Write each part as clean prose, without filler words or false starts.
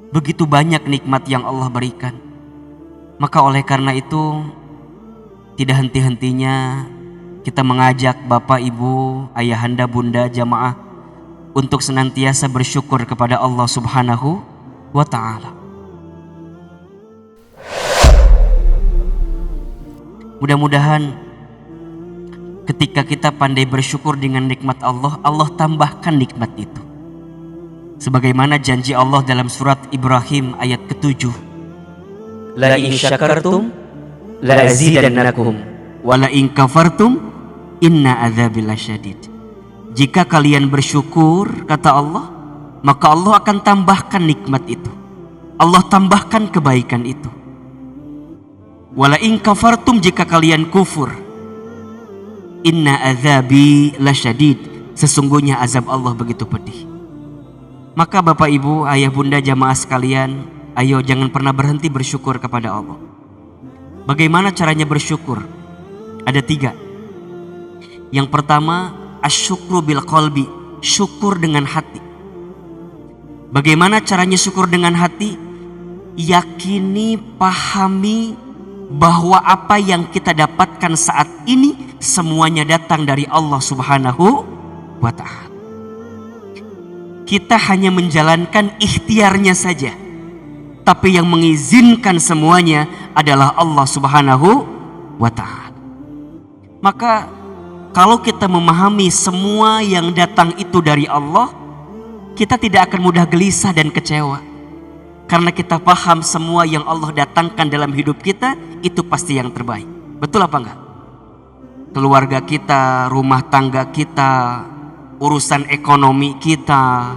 Begitu banyak nikmat yang Allah berikan. Maka oleh karena itu, tidak henti-hentinya kita mengajak Bapak, Ibu, Ayahanda, Bunda, jamaah untuk senantiasa bersyukur kepada Allah Subhanahu wa Ta'ala. Mudah-mudahan ketika kita pandai bersyukur dengan nikmat Allah, Allah tambahkan nikmat itu. Sebagaimana janji Allah dalam surat Ibrahim ayat ke-7. La in syakartum la azidannakum wa la in kafartum inna adzabi lasyadid. Jika kalian bersyukur, kata Allah, maka Allah akan tambahkan nikmat itu. Allah tambahkan kebaikan itu. Wa la in kafartum, jika kalian kufur, inna adzabi lasyadid, sesungguhnya azab Allah begitu pedih. Maka Bapak, Ibu, Ayah, Bunda, jamaah sekalian, ayo jangan pernah berhenti bersyukur kepada Allah. Bagaimana caranya bersyukur? Ada 3. Yang pertama, asyukru bil qalbi, syukur dengan hati. Bagaimana caranya syukur dengan hati? Yakini, pahami bahwa apa yang kita dapatkan saat ini semuanya datang dari Allah Subhanahu wa Ta'ala. Kita hanya menjalankan ikhtiarnya saja, tapi yang mengizinkan semuanya adalah Allah Subhanahu wa Ta'ala. Maka kalau kita memahami semua yang datang itu dari Allah, kita tidak akan mudah gelisah dan kecewa. Karena kita paham semua yang Allah datangkan dalam hidup kita itu pasti yang terbaik. Betul apa enggak? Keluarga kita, rumah tangga kita, urusan ekonomi kita,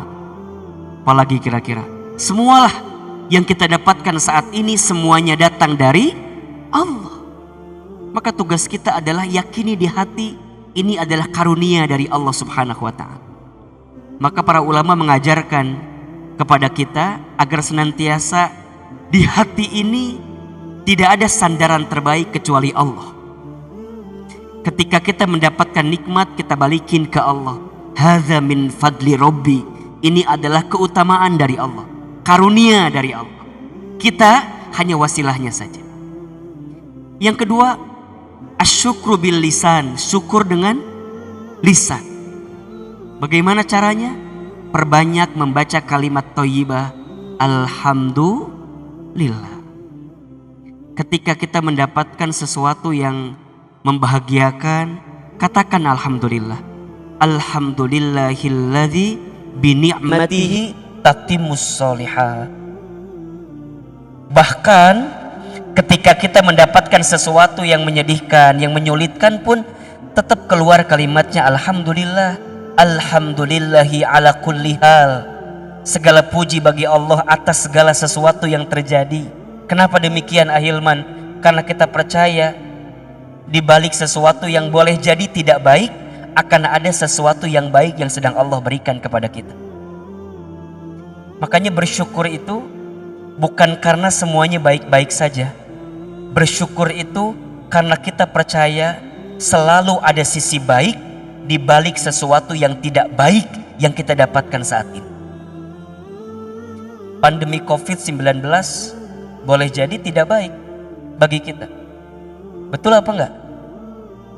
apalagi kira-kira. Semualah yang kita dapatkan saat ini semuanya datang dari Allah. Maka tugas kita adalah yakini di hati ini adalah karunia dari Allah Subhanahu wa Ta'ala. Maka para ulama mengajarkan kepada kita agar senantiasa di hati ini tidak ada sandaran terbaik kecuali Allah. Ketika kita mendapatkan nikmat, kita balikin ke Allah. Hadza min fadli Rabbi. Ini adalah keutamaan dari Allah, karunia dari Allah. Kita hanya wasilahnya saja. Yang kedua, asyukru bil lisan, syukur dengan lisan. Bagaimana caranya? Perbanyak membaca kalimat thayyibah, alhamdulillah. Ketika kita mendapatkan sesuatu yang membahagiakan, katakan alhamdulillah. Alhamdulillahilladzi bi ni'matihi tatimmus sholihat. Bahkan ketika kita mendapatkan sesuatu yang menyedihkan, yang menyulitkan pun tetap keluar kalimatnya alhamdulillah. Alhamdulillahi ala kulli hal. Segala puji bagi Allah atas segala sesuatu yang terjadi. Kenapa demikian Ahilman? Karena kita percaya di balik sesuatu yang boleh jadi tidak baik, akan ada sesuatu yang baik yang sedang Allah berikan kepada kita. Makanya bersyukur itu bukan karena semuanya baik-baik saja. Bersyukur itu karena kita percaya selalu ada sisi baik di balik sesuatu yang tidak baik yang kita dapatkan saat ini. Pandemi COVID-19 boleh jadi tidak baik bagi kita. Betul apa enggak?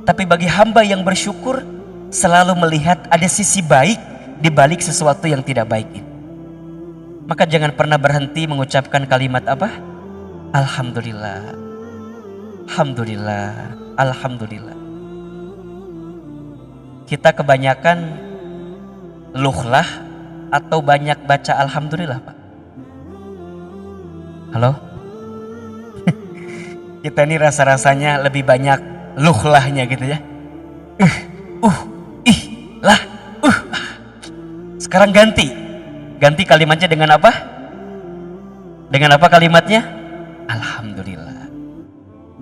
Tapi bagi hamba yang bersyukur selalu melihat ada sisi baik di balik sesuatu yang tidak baik ini. Maka jangan pernah berhenti mengucapkan kalimat apa? Alhamdulillah. Alhamdulillah. Alhamdulillah. Kita kebanyakan luhlah atau banyak baca alhamdulillah, Pak? Halo? Kita ini rasa-rasanya lebih banyak luhlahnya gitu ya. Lah. Sekarang ganti kalimatnya dengan apa? Dengan apa kalimatnya? Alhamdulillah.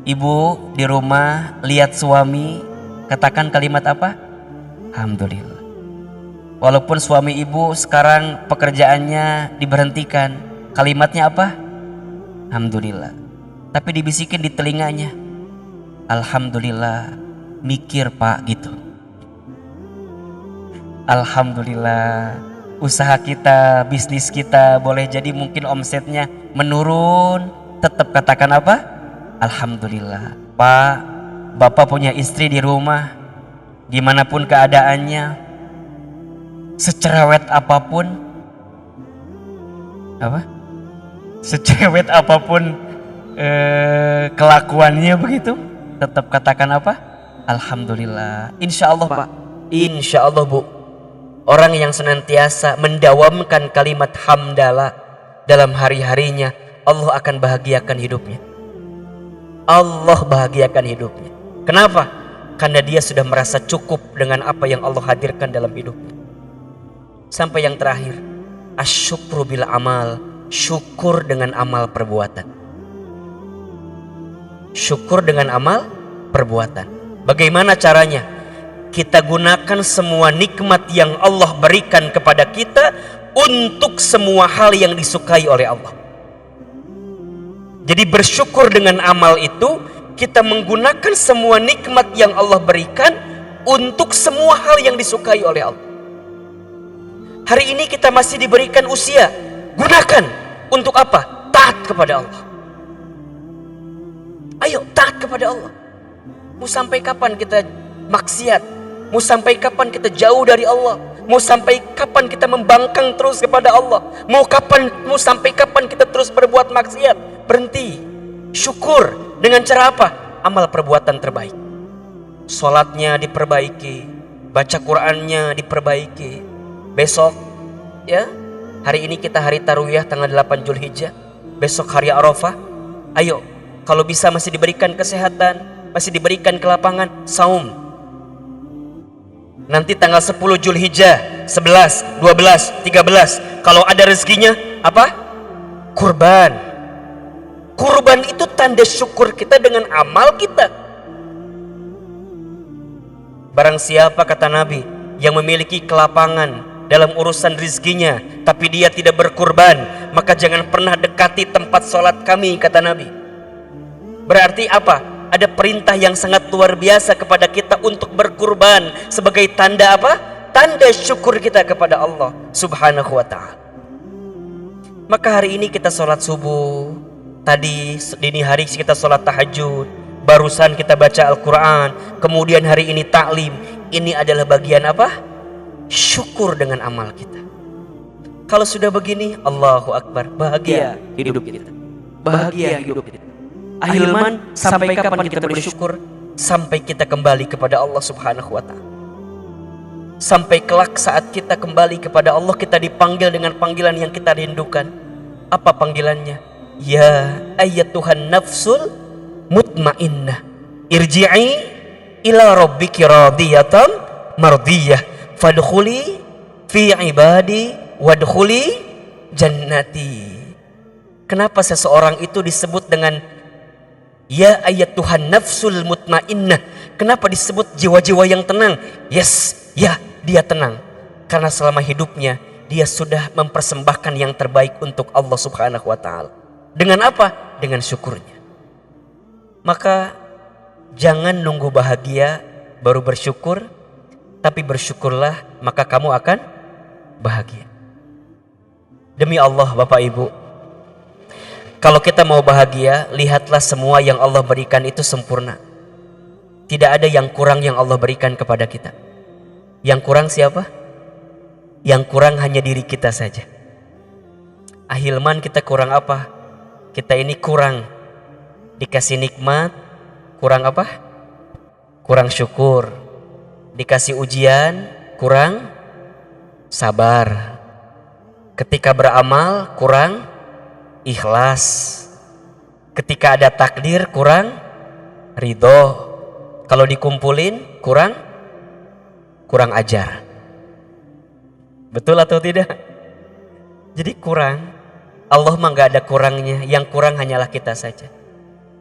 Ibu di rumah lihat suami, katakan kalimat apa? Alhamdulillah. Walaupun suami ibu sekarang pekerjaannya diberhentikan, kalimatnya apa? Alhamdulillah. Tapi dibisikin di telinganya, alhamdulillah, mikir Pak gitu. Alhamdulillah, usaha kita, bisnis kita boleh jadi mungkin omsetnya menurun, tetap katakan apa? Alhamdulillah. Pak, Bapak punya istri di rumah, gimana pun keadaannya, secerewet apapun, secerewet apapun kelakuannya begitu, tetap katakan apa? Alhamdulillah. Insya Allah Pak, insya Allah Bu, orang yang senantiasa mendawamkan kalimat hamdalah dalam hari-harinya, Allah akan bahagiakan hidupnya. Allah bahagiakan hidupnya. Kenapa? Karena dia sudah merasa cukup dengan apa yang Allah hadirkan dalam hidupnya. Sampai yang terakhir, asyukru bil amal, syukur dengan amal perbuatan. Syukur dengan amal perbuatan. Bagaimana caranya? Kita gunakan semua nikmat yang Allah berikan kepada kita untuk semua hal yang disukai oleh Allah. Jadi bersyukur dengan amal itu, kita menggunakan semua nikmat yang Allah berikan untuk semua hal yang disukai oleh Allah. Hari ini kita masih diberikan usia, gunakan untuk apa? Taat kepada Allah. Ayo taat kepada Allah. Mau sampai kapan kita maksiat? Mau sampai kapan kita jauh dari Allah? Mau sampai kapan kita membangkang terus kepada Allah? Mau sampai kapan kita terus berbuat maksiat? Berhenti. Syukur dengan cara apa? Amal perbuatan terbaik. Sholatnya diperbaiki, baca Qur'annya diperbaiki. Besok ya, hari ini kita hari Tarwiyah tanggal 8 Zulhijjah. Besok hari Arafah. Ayo, kalau bisa masih diberikan kesehatan, masih diberikan kelapangan, saum. Nanti tanggal 10 Zulhijjah, 11, 12, 13, kalau ada rezekinya apa? Kurban. Kurban itu tanda syukur kita dengan amal kita. Barang siapa, kata Nabi, yang memiliki kelapangan dalam urusan rezekinya, tapi dia tidak berkurban, maka jangan pernah dekati tempat sholat kami, kata Nabi. Berarti apa? Ada perintah yang sangat luar biasa kepada kita untuk berkurban sebagai tanda apa? Tanda syukur kita kepada Allah Subhanahu wa ta'ala. Maka hari ini kita sholat subuh, tadi dini hari kita sholat tahajud, barusan kita baca Al-Quran, kemudian hari ini taklim. Ini adalah bagian apa? Syukur dengan amal kita. Kalau sudah begini, Allahu Akbar, bahagia hidup kita. Bahagia hidup kita. Ahilman, sampai kapan kita bersyukur? Sampai kita kembali kepada Allah Subhanahu wa ta'ala. Sampai kelak saat kita kembali kepada Allah, kita dipanggil dengan panggilan yang kita rindukan. Apa panggilannya? Ya ayyatuhan nafsul mutmainnah, irji'i ila rabbiki radiyatan mardiyah, fadkhuli fi ibadi wadkhuli jannati. Kenapa seseorang itu disebut dengan ya ayyatuhan nafsul mutmainnah? Kenapa disebut jiwa-jiwa yang tenang? Yes, ya, dia tenang karena selama hidupnya dia sudah mempersembahkan yang terbaik untuk Allah Subhanahu wa ta'ala. Dengan apa? Dengan syukurnya. Maka jangan nunggu bahagia baru bersyukur, tapi bersyukurlah maka kamu akan bahagia. Demi Allah Bapak Ibu, kalau kita mau bahagia, lihatlah semua yang Allah berikan itu sempurna. Tidak ada yang kurang yang Allah berikan kepada kita. Yang kurang siapa? Yang kurang hanya diri kita saja. Ahilman, kita kurang apa? Kita ini kurang dikasih nikmat, kurang apa? Kurang syukur. Dikasih ujian, kurang sabar. Ketika beramal, kurang ikhlas. Ketika ada takdir, kurang ridho. Kalau dikumpulin, kurang ajar. Betul atau tidak? Jadi kurang. Allah mah gak ada kurangnya. Yang kurang hanyalah kita saja.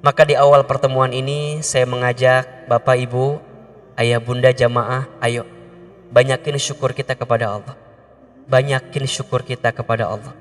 Maka di awal pertemuan ini saya mengajak Bapak Ibu, ayah bunda jamaah, ayo banyakin syukur kita kepada Allah. Banyakin syukur kita kepada Allah.